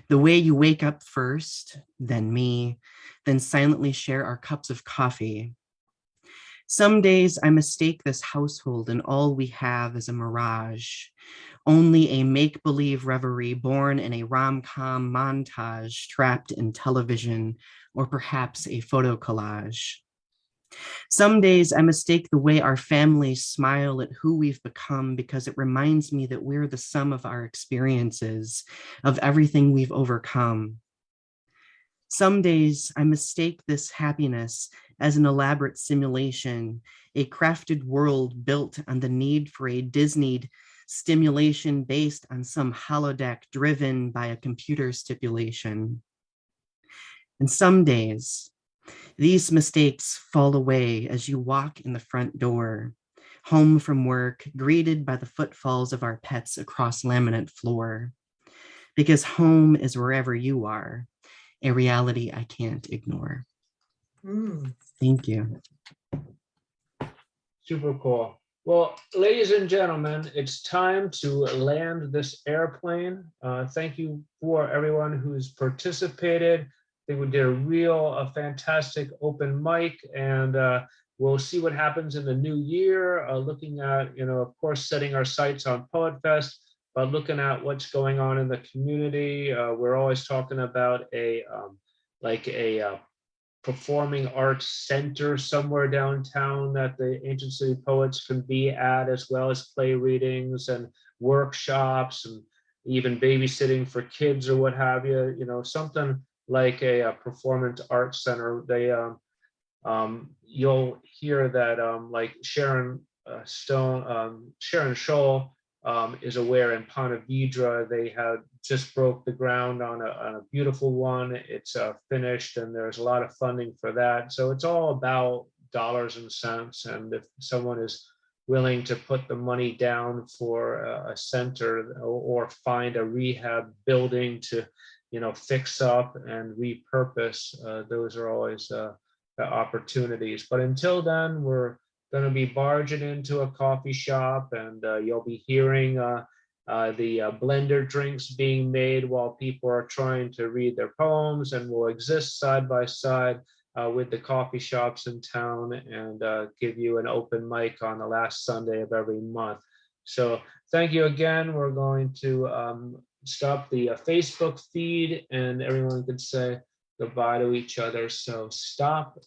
The way you wake up first, then me, then silently share our cups of coffee. Some days I mistake this household and all we have is a mirage, only a make-believe reverie born in a rom-com montage trapped in television, or perhaps a photo collage. Some days I mistake the way our families smile at who we've become because it reminds me that we're the sum of our experiences, of everything we've overcome. Some days I mistake this happiness as an elaborate simulation, a crafted world built on the need for a Disneyed stimulation based on some holodeck driven by a computer stipulation. And some days, these mistakes fall away as you walk in the front door, home from work, greeted by the footfalls of our pets across laminate floor. Because home is wherever you are, a reality I can't ignore. Thank you. Super cool. Well, ladies and gentlemen, it's time to land this airplane. Thank you for everyone who's participated. I think we did a fantastic open mic, and we'll see what happens in the new year. Looking at, of course, setting our sights on Poet Fest, but looking at what's going on in the community. We're always talking about a performing arts center somewhere downtown that the Ancient City Poets can be at, as well as play readings and workshops and even babysitting for kids or what have you. Something like a performance arts center. They you'll hear that like Sharon Scholl is aware in Ponte Vedra they had just broke the ground on a beautiful one. It's finished, and there's a lot of funding for that. So it's all about dollars and cents. And if someone is willing to put the money down for a center or find a rehab building to, fix up and repurpose, those are always the opportunities. But until then, we're going to be barging into a coffee shop, and you'll be hearing the blender drinks being made while people are trying to read their poems, and we'll exist side by side with the coffee shops in town and give you an open mic on the last Sunday of every month. So thank you again. We're going to stop the Facebook feed, and everyone can say goodbye to each other. So stop